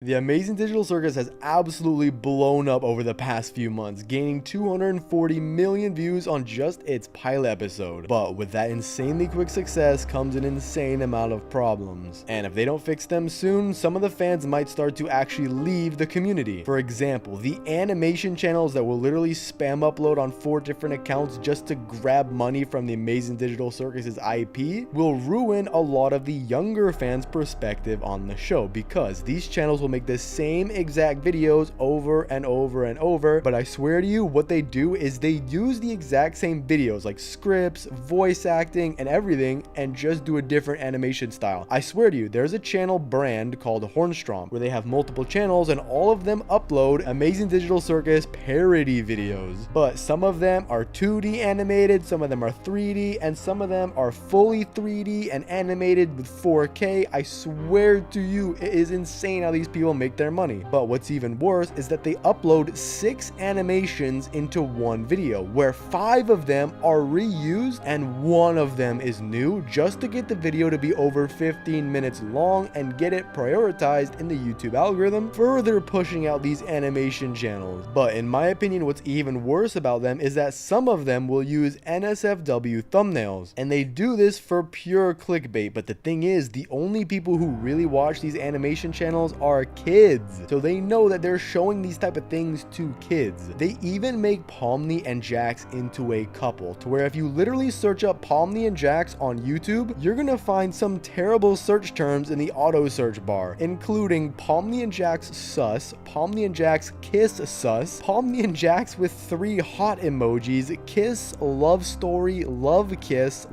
The Amazing Digital Circus has absolutely blown up over the past few months, gaining 240 million views on just its pilot episode. But with that insanely quick success comes an insane amount of problems. And if they don't fix them soon, some of the fans might start to actually leave the community. For example, the animation channels that will literally spam upload on 4 different accounts just to grab money from the Amazing Digital Circus's IP will ruin a lot of the younger fans' perspective on the show, because these channels will make the same exact videos over and over and over, but I swear to you, what they do is they use the exact same videos, like scripts, voice acting, and everything, and just do a different animation style. I swear to you, there's a channel brand called Hornstrom where they have multiple channels and all of them upload Amazing Digital Circus parody videos, but some of them are 2D animated, some of them are 3D, and some of them are fully 3D and animated with 4K. I swear to you, it is insane how these people make their money. But what's even worse is that they upload 6 animations into one video, where 5 of them are reused and 1 of them is new, just to get the video to be over 15 minutes long and get it prioritized in the YouTube algorithm, further pushing out these animation channels. But in my opinion, what's even worse about them is that some of them will use NSFW thumbnails, and they do this for pure clickbait. But the thing is, the only people who really watch these animation channels are kids, so they know that they're showing these type of things to kids. They even make Pomni and Jax into a couple, to where if you literally search up Pomni and Jax on YouTube, you're gonna find some terrible search terms in the auto search bar, including Pomni and Jax sus, Pomni and Jax kiss sus, Pomni and Jax with 3 hot emojis, kiss, love story, love kiss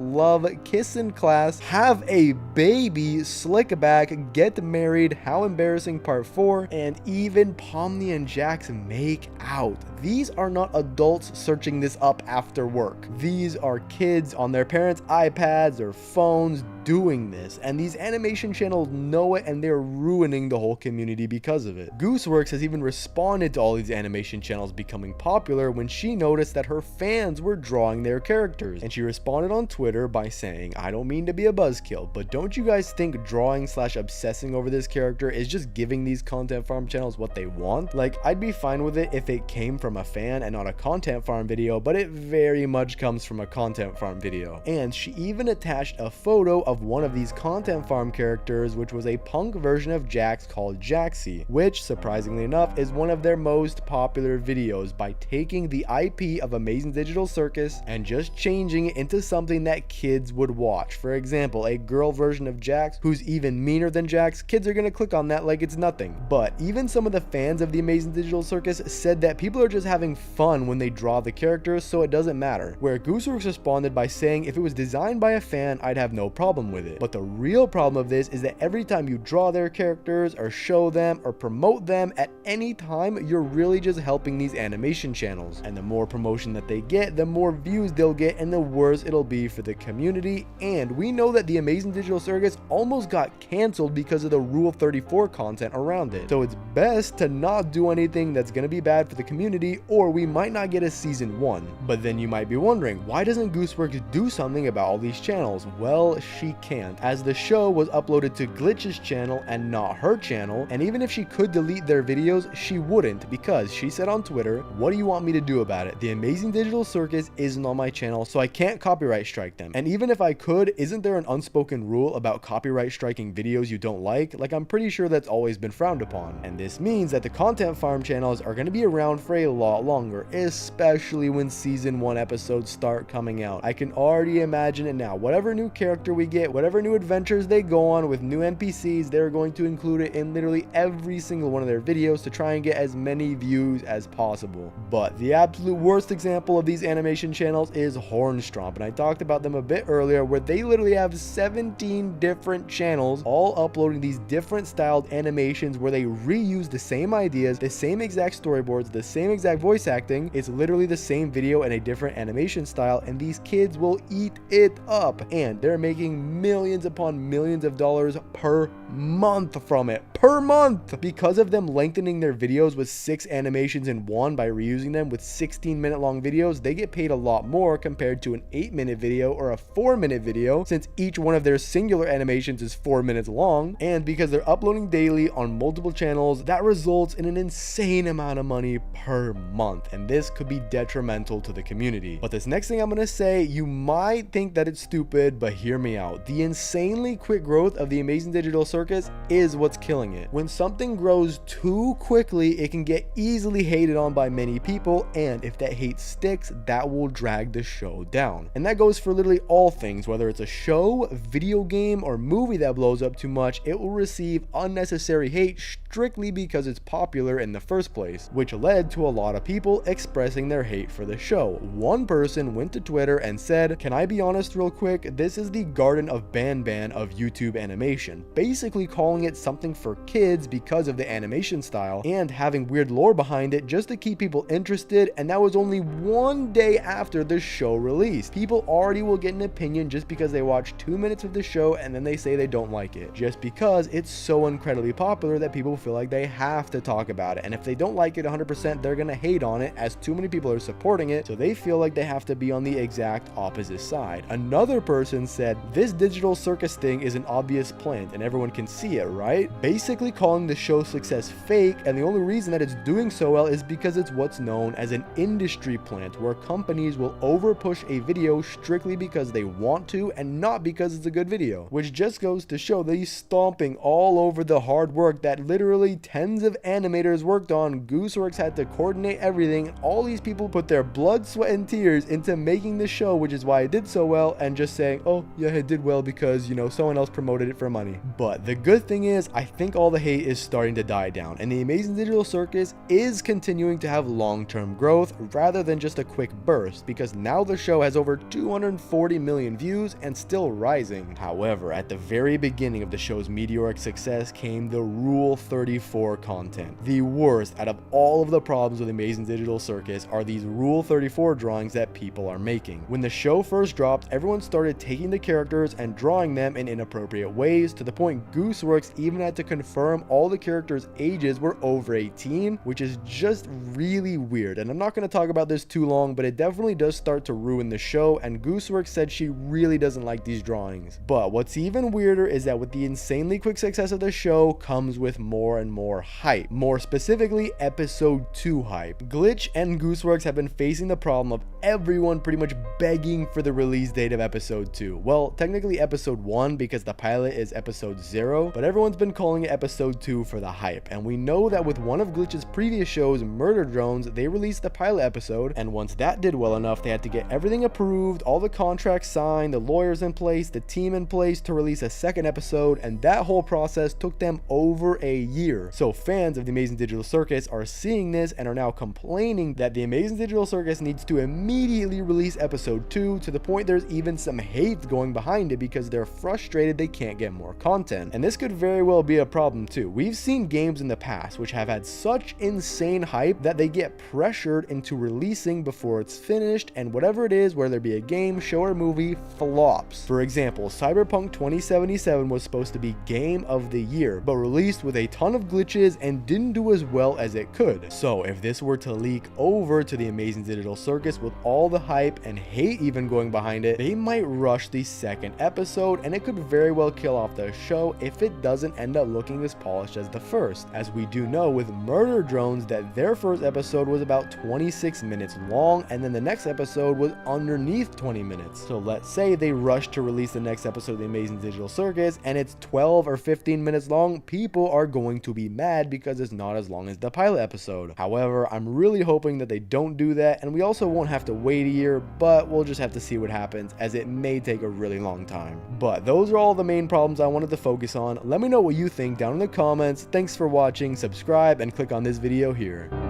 in class, have a baby, slick back, get married, how embarrassing part 4, and even Pomni and Jax make out. These are not adults searching this up after work. These are kids on their parents' iPads or phones doing this, and these animation channels know it, and they're ruining the whole community because of it. Gooseworks has even responded to all these animation channels becoming popular when she noticed that her fans were drawing their characters, and she responded on Twitter by saying, "I don't mean to be a buzzkill, but don't you guys think drawing / obsessing over this character is just giving these content farm channels what they want? Like, I'd be fine with it if it came from a fan and not a content farm video, but it very much comes from a content farm video." And she even attached a photo of one of these content farm characters, which was a punk version of Jax called Jaxie, which surprisingly enough is one of their most popular videos, by taking the IP of Amazing Digital Circus and just changing it into something that kids would watch. For example, a girl version of Jax who's even meaner than Jax. Kids are gonna click on that like it's nothing. But even some of the fans of the Amazing Digital Circus said that people are just having fun when they draw the characters, so it doesn't matter. Where Gooseworks responded by saying, if it was designed by a fan, I'd have no problem with it. But the real problem of this is that every time you draw their characters or show them or promote them at any time, you're really just helping these animation channels. And the more promotion that they get, the more views they'll get, and the worse it'll be for the community. And we know that the Amazing Digital Circus almost got canceled because of the Rule 34 content around it. So it's best to not do anything that's going to be bad for the community, or we might not get a season 1. But then you might be wondering, why doesn't Gooseworks do something about all these channels? Well, she can't, as the show was uploaded to Glitch's channel and not her channel, and even if she could delete their videos, she wouldn't, because she said on Twitter, "What do you want me to do about it? The Amazing Digital Circus isn't on my channel, so I can't copyright strike them. And even if I could, isn't there an unspoken rule about copyright striking videos you don't like? Like, I'm pretty sure that's always been frowned upon." And this means that the content farm channels are going to be around for a lot longer, especially when season 1 episodes start coming out. I can already imagine it now. Whatever new character we get, whatever new adventures they go on with new NPCs, they're going to include it in literally every single one of their videos to try and get as many views as possible. But the absolute worst example of these animation channels is Hornstrom, and I talked about them a bit earlier, where they literally have 17 different channels all uploading these different styled animations where they reuse the same ideas, the same exact storyboards, the same exact voice acting. It's literally the same video in a different animation style, and these kids will eat it up, and they're making millions upon millions of dollars per month from it. Per month! Because of them lengthening their videos with 6 animations in one by reusing them with 16-minute long videos, they get paid a lot more compared to an 8-minute video or a 4-minute video, since each one of their singular animations is 4 minutes long. And because they're uploading daily on multiple channels, that results in an insane amount of money per month, and this could be detrimental to the community. But this next thing I'm gonna say, you might think that it's stupid, but hear me out. The insanely quick growth of the Amazing Digital Circus is what's killing it. When something grows too quickly, it can get easily hated on by many people, and if that hate sticks, that will drag the show down. And that goes for literally all things, whether it's a show, video game, or movie that blows up too much, it will receive unnecessary hate strictly because it's popular in the first place, which led to a lot of people expressing their hate for the show. One person went to Twitter and said, "Can I be honest real quick? This is the Garden of Banban of YouTube animation," basically calling it something for kids because of the animation style and having weird lore behind it just to keep people interested, and that was only one day after the show released. People already will get an opinion just because they watch 2 minutes of the show and then they say they don't like it, just because it's so incredibly popular that people feel like they have to talk about it, and if they don't like it 100%, they're gonna hate on it as too many people are supporting it, so they feel like they have to be on the exact opposite side. Another person said, "This digital circus thing is an obvious plant and everyone can see it, right?" Basically calling the show's success fake, and the only reason that it's doing so well is because it's what's known as an industry plant, where companies will over push a video strictly because they want to and not because it's a good video, which just goes to show that he's stomping all over the hard work that literally tens of animators worked on. Gooseworks had to coordinate everything, and all these people put their blood, sweat, and tears into making the show, which is why it did so well, and just saying, "Oh yeah, it did well because, you know, someone else promoted it for money." But the good thing is, I think all the hate is starting to die down, and the Amazing Digital Circus is continuing to have long-term growth rather than just a quick burst, because now the show has over 240 million views and still rising. However, at the very beginning of the show's meteoric success came the Rule 34 content. The worst out of all of the problems with Amazing Digital Circus are these Rule 34 drawings that people are making. When the show first dropped, everyone started taking the characters and drawing them in inappropriate ways, to the point Gooseworks even had to confirm all the characters' ages were over 18, which is just really weird. And I'm not going to talk about this too long, but it definitely does start to ruin the show, and Gooseworks said she really doesn't like these drawings. But what's even weirder is that with the insanely quick success of the show comes with more and more hype. More specifically, episode 2 hype. Glitch and Gooseworks have been facing the problem of everyone pretty much begging for the release date of episode 2. Well, technically episode 1 because the pilot is episode 0, but everyone's been calling it episode 2 for the hype. And we know that with one of Glitch's previous shows, Murder Drones, they released the pilot episode, and once that did well enough, they had to get everything approved, all the contracts signed, the lawyers in place, the team in place to release a second episode, and that whole process took them over a year. So fans of the Amazing Digital Circus are seeing this and are now complaining that the Amazing Digital Circus needs to immediately release episode 2, to the point there's even some hate going behind it because they're frustrated they can't get more content. And this could very well be a problem too. We've seen games in the past which have had such insane hype that they get pressured into releasing before it's finished, and whatever it is, whether it be a game, show, or movie, flops. For example, Cyberpunk 2077 was supposed to be Game of the Year, but released with a ton of glitches and didn't do as well as it could. So if this were to leak over to the Amazing Digital Circus with all the hype and hate even going behind it, they might rush the second episode, and it could very well kill off the show if it doesn't end up looking as polished as the first. As we do know with Murder Drones that their first episode was about 26 minutes long, and then the next episode was underneath 20 minutes. So let's say they rush to release the next episode of the Amazing Digital Circus and it's 12 or 15 minutes long, people are going to be mad because it's not as long as the pilot episode. However, I'm really hoping that they don't do that, and we also won't have to wait a year, but we'll just have to see what happens, as it may take a really long time. But those are all the main problems I wanted to focus on. Let me know what you think down in the comments. Thanks for watching, subscribe, and click on this video here.